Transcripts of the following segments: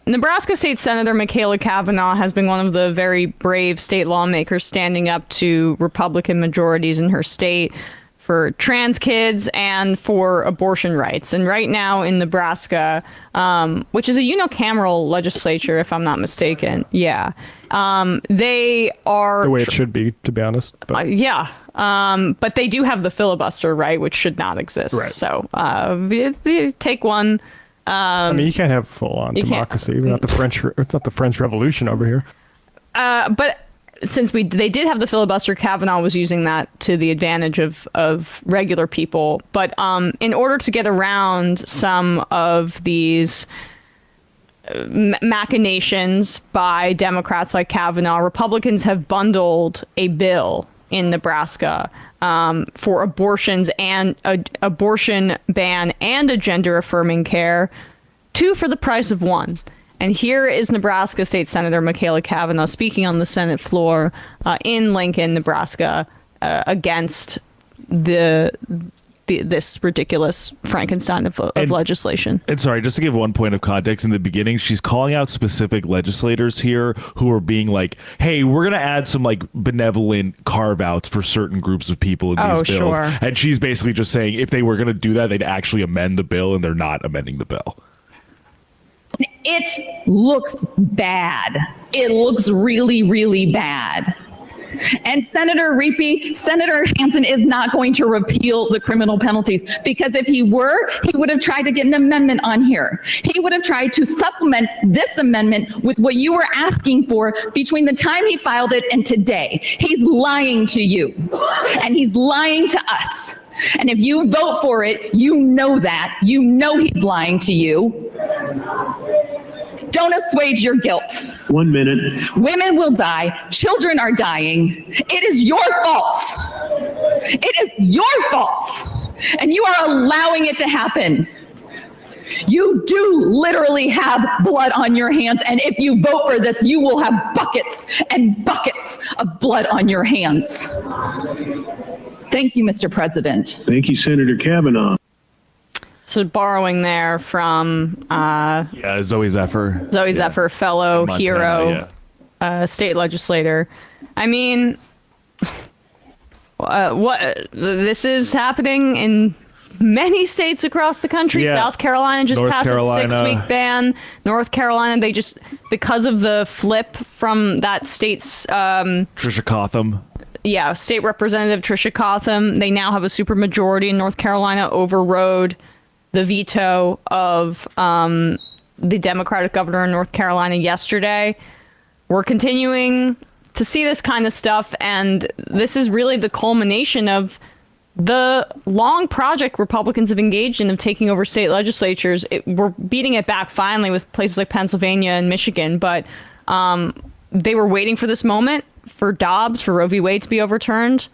Nebraska State Senator Machaela Cavanaugh has been one of the very brave state lawmakers standing up to Republican majorities in her state for trans kids and for abortion rights. And right now in Nebraska, which is a unicameral legislature, if I'm not mistaken, they are the way it should be, to be honest. But. But they do have the filibuster, right, which should not exist. Right. So you take one. I mean, you can't have full-on democracy. It's not the French Revolution over here. But since they did have the filibuster, Cavanaugh was using that to the advantage of regular people. But in order to get around some of these machinations by Democrats like Cavanaugh, Republicans have bundled a bill in Nebraska for abortions and abortion ban and a gender-affirming care, 2 for the price of 1. And here is Nebraska State Senator Machaela Cavanaugh speaking on the Senate floor in Lincoln, Nebraska, against this ridiculous Frankenstein of legislation. And sorry, just to give one point of context, in the beginning, she's calling out specific legislators here who are being like, hey, we're going to add some like benevolent carve-outs for certain groups of people in these bills. Sure. And she's basically just saying if they were going to do that, they'd actually amend the bill, and they're not amending the bill. It looks bad. It looks really, really bad. And Senator Hansen is not going to repeal the criminal penalties, because if he were, he would have tried to get an amendment on here. He would have tried to supplement this amendment with what you were asking for between the time he filed it and today. He's lying to you, and he's lying to us. And if you vote for it, you know that. You know he's lying to you. Don't assuage your guilt. 1 minute. Women will die. Children are dying. It is your fault. It is your fault. And you are allowing it to happen. You do literally have blood on your hands. And if you vote for this, you will have buckets and buckets of blood on your hands. Thank you, Mr. President. Thank you, Senator Cavanaugh. So borrowing there from Zoe Zephyr, fellow Montana, hero, state legislator. I mean, what this is happening in many states across the country. Yeah. South Carolina just passed a 6-week ban. North Carolina, they just, because of the flip from that state's Tricia Cotham. Yeah, State Representative Tricia Cotham, they now have a supermajority in North Carolina, overrode the veto of the Democratic governor in North Carolina yesterday. We're continuing to see this kind of stuff, and this is really the culmination of the long project Republicans have engaged in of taking over state legislatures. We're beating it back finally with places like Pennsylvania and Michigan, but they were waiting for this moment for Dobbs, for Roe v. Wade to be overturned.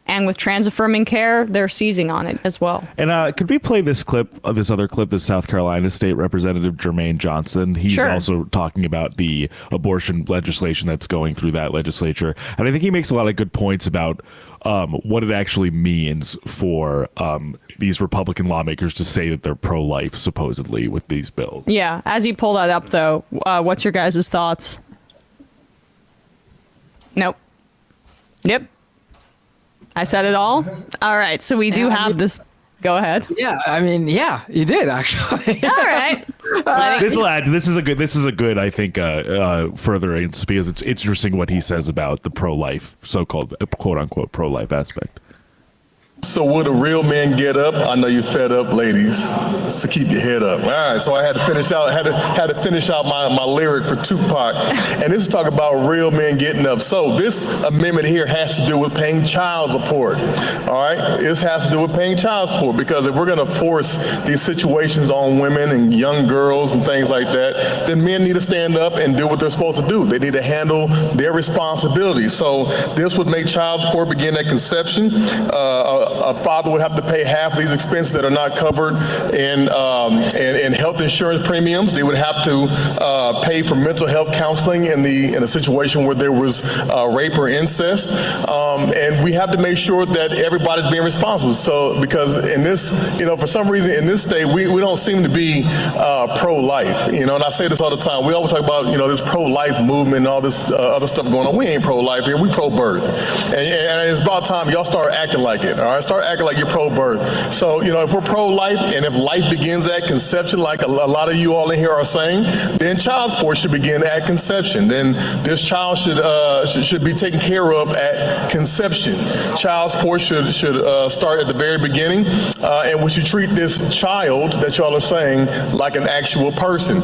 And with trans-affirming care, they're seizing on it as well. And could we play this other clip, the South Carolina State Representative Jermaine Johnson? He's also talking about the abortion legislation that's going through that legislature. And I think he makes a lot of good points about what it actually means for these Republican lawmakers to say that they're pro-life, supposedly, with these bills. Yeah. As you pull that up, though, what's your guys' thoughts? Nope. Yep. I said it all? All right, so we do have this. Go ahead. Yeah, I mean, yeah, you did actually. All right. This is a good, I think, furtherance, because it's interesting what he says about the pro-life, so-called quote unquote pro-life aspect. So would a real man get up? I know you're fed up, ladies. So keep your head up. All right. So I had to finish out my lyric for Tupac, and this is talking about real men getting up. So this amendment here has to do with paying child support. All right. This has to do with paying child support, because if we're going to force these situations on women and young girls and things like that, then men need to stand up and do what they're supposed to do. They need to handle their responsibilities. So this would make child support begin at conception. a father would have to pay half of these expenses that are not covered in health insurance premiums. They would have to pay for mental health counseling in a situation where there was rape or incest. And we have to make sure that everybody's being responsible. So, because in this, for some reason in this state, we don't seem to be pro-life, and I say this all the time. We always talk about, this pro-life movement and all this other stuff going on. We ain't pro-life here, we pro-birth. And it's about time y'all start acting like it, all right? Start acting like you're pro-birth. So, if we're pro-life and if life begins at conception, like a lot of you all in here are saying, then child support should begin at conception. Then this child should be taken care of at conception. Child support should start at the very beginning, and we should treat this child that y'all are saying like an actual person.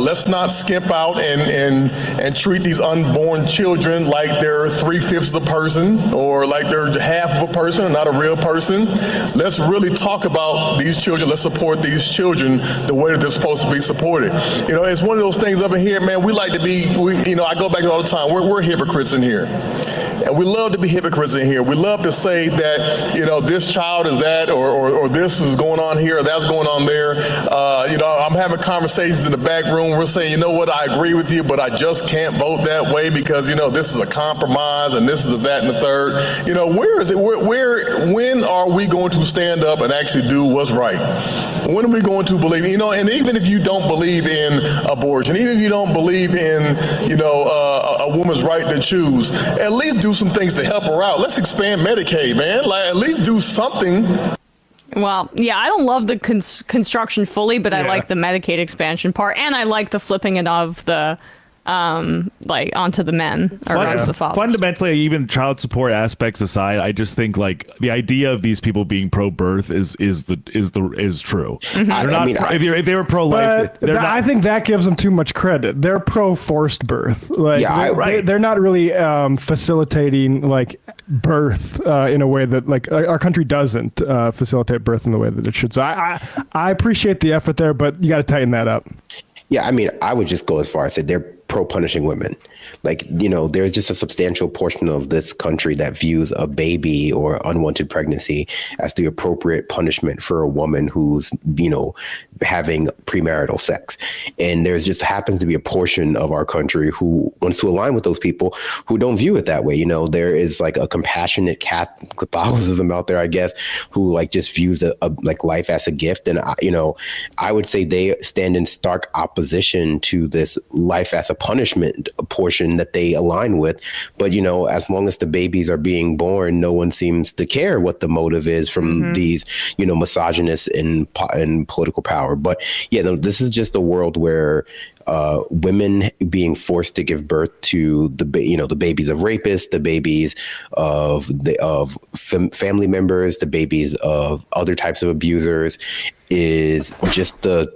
Let's not skimp out and treat these unborn children like they're 3/5 of a person or like they're half of a person and not a real person. Let's really talk about these children. Let's support these children the way that they're supposed to be supported. It's one of those things up in here, man. We like to be, I go back all the time. We're hypocrites in here. And we love to be hypocrites in here. We love to say that, this child is that, or this is going on here, or that's going on there. I'm having conversations in the back room. We're saying, I agree with you, but I just can't vote that way because, this is a compromise and this is a that and the third. Where is it? When are we going to stand up and actually do what's right? When are we going to believe, and even if you don't believe in abortion, even if you don't believe in, a woman's right to choose, at least do some things to help her out. Let's expand Medicaid, man. Like, at least do something. Well, yeah, I don't love the construction fully, but I like the Medicaid expansion part, and I like the flipping it of the onto the men or onto the fathers. Fundamentally, even child support aspects aside, I just think the idea of these people being pro-birth is true. Mm-hmm. If they were pro-life, I think that gives them too much credit. They're pro-forced birth. They're not really facilitating birth in a way that our country doesn't facilitate birth in the way that it should. So I appreciate the effort there, but you got to tighten that up. Yeah, I would just go as far as say they're pro-punishing women. There's just a substantial portion of this country that views a baby or unwanted pregnancy as the appropriate punishment for a woman who's, having premarital sex. And there's just happens to be a portion of our country who wants to align with those people who don't view it that way. There is a compassionate Catholicism out there, I guess, who just views life as a gift. And, I would say they stand in stark opposition to this life as a punishment portion that they align with. But, as long as the babies are being born, no one seems to care what the motive is from these, misogynists in political power. But yeah, this is just a world where women being forced to give birth to the babies of rapists, the babies of family members, the babies of other types of abusers is just the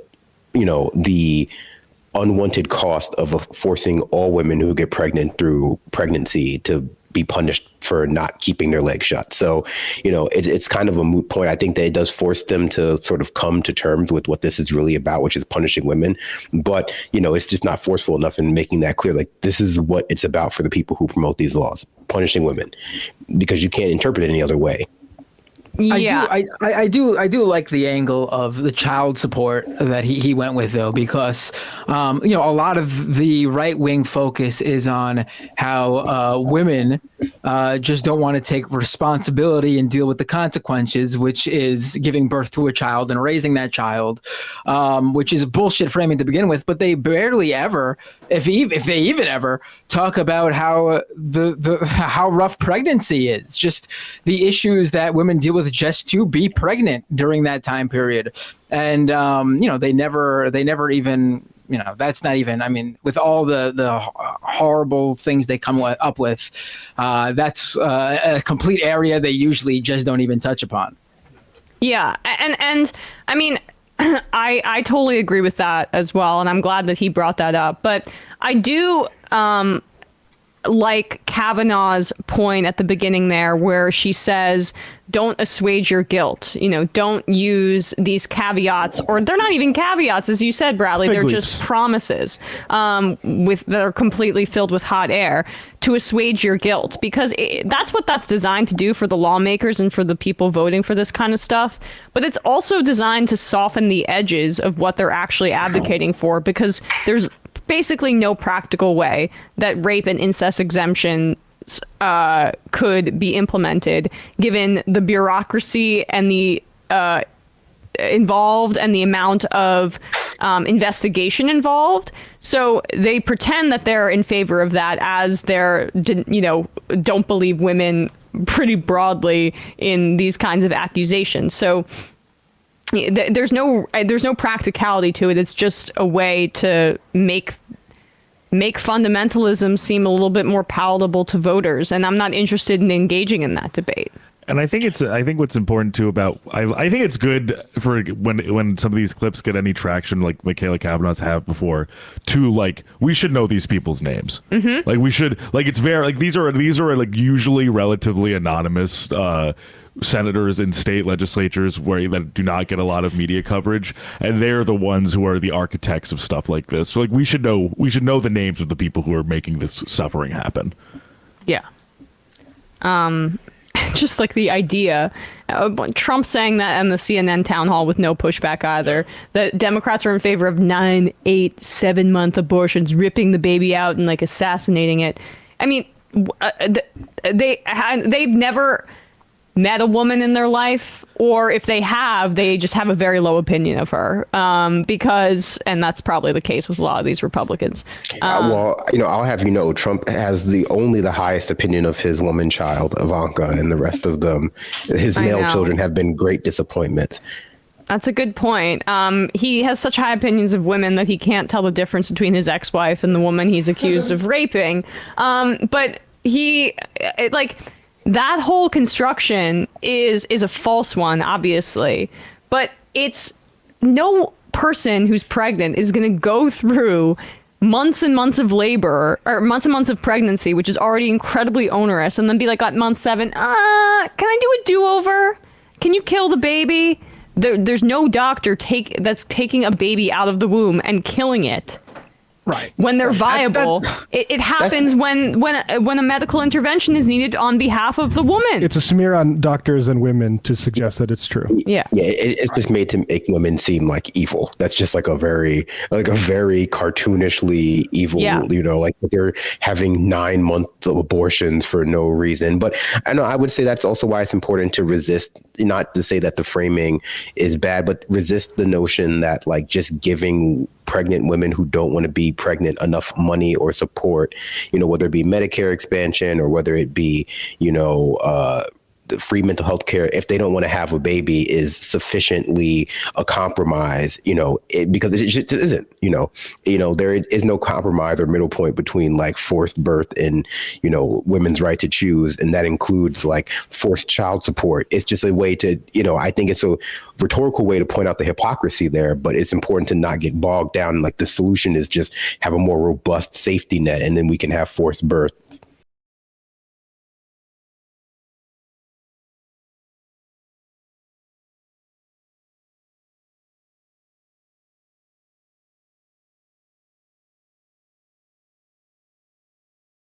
unwanted cost of forcing all women who get pregnant through pregnancy to be punished for not keeping their legs shut. So, it's kind of a moot point. I think that it does force them to sort of come to terms with what this is really about, which is punishing women. But, it's just not forceful enough in making that clear. This is what it's about for the people who promote these laws, punishing women, because you can't interpret it any other way. Yeah. I do like the angle of the child support that he went with, though, because a lot of the right wing focus is on how women just don't want to take responsibility and deal with the consequences, which is giving birth to a child and raising that child, which is bullshit framing to begin with. But they barely ever, if they even ever, talk about how how rough pregnancy is, just the issues that women deal with just to be pregnant during that time period. And they never even, that's not even, with all the horrible things they come up with, that's a complete area they usually just don't even touch upon. Yeah. And I totally agree with that as well. And I'm glad that he brought that up. But I do, like Cavanaugh's point at the beginning there, where she says, don't assuage your guilt. Don't use these caveats, or they're not even caveats, as you said, Bradley. They're just promises that are completely filled with hot air to assuage your guilt, because that's what that's designed to do for the lawmakers and for the people voting for this kind of stuff. But it's also designed to soften the edges of what they're actually advocating for, because there's basically no practical way that rape and incest exemption could be implemented, given the bureaucracy and the involved and the amount of investigation involved. So they pretend that they're in favor of that, as they're, don't believe women pretty broadly in these kinds of accusations. So there's no practicality to it. It's just a way to make fundamentalism seem a little bit more palatable to voters, and I'm not interested in engaging in that debate. And I think what's important too about I think it's good for when some of these clips get any traction, like Machaela Cavanaugh's have before, to we should know these people's names. Mm-hmm. We should, it's very, these are usually relatively anonymous senators in state legislatures that do not get a lot of media coverage, and they're the ones who are the architects of stuff like this. So we should know the names of the people who are making this suffering happen. Yeah. Just the idea, Trump saying that on the CNN town hall with no pushback either, that Democrats are in favor of 9, 8, 7-month abortions, ripping the baby out and assassinating it. I mean, they've never met a woman in their life, or if they have, they just have a very low opinion of her, because, and that's probably the case with a lot of these Republicans. I'll have Trump has the highest opinion of his woman child, Ivanka, and the rest of them, his male children, have been great disappointments. That's a good point. He has such high opinions of women that he can't tell the difference between his ex-wife and the woman he's accused of raping. But that whole construction is a false one, obviously, but it's no person who's pregnant is going to go through months and months of labor, or months and months of pregnancy, which is already incredibly onerous, and then be at month 7, can I do a do-over? Can you kill the baby? There's no doctor that's taking a baby out of the womb and killing it. Right. When they're viable, it happens when a medical intervention is needed on behalf of the woman. It's a smear on doctors and women to suggest that it's true. Yeah. It's just made to make women seem like evil. That's just a very cartoonishly evil. Yeah. They're having 9-month abortions for no reason. But I would say that's also why it's important to resist. Not to say that the framing is bad, but resist the notion that just giving pregnant women who don't want to be pregnant enough money or support, whether it be Medicare expansion or whether it be, the free mental health care, if they don't want to have a baby, is sufficiently a compromise, because it just isn't, there is no compromise or middle point between forced birth and, women's right to choose. And that includes forced child support. It's just a way to, I think it's a rhetorical way to point out the hypocrisy there, but it's important to not get bogged down. The solution is just have a more robust safety net, and then we can have forced birth.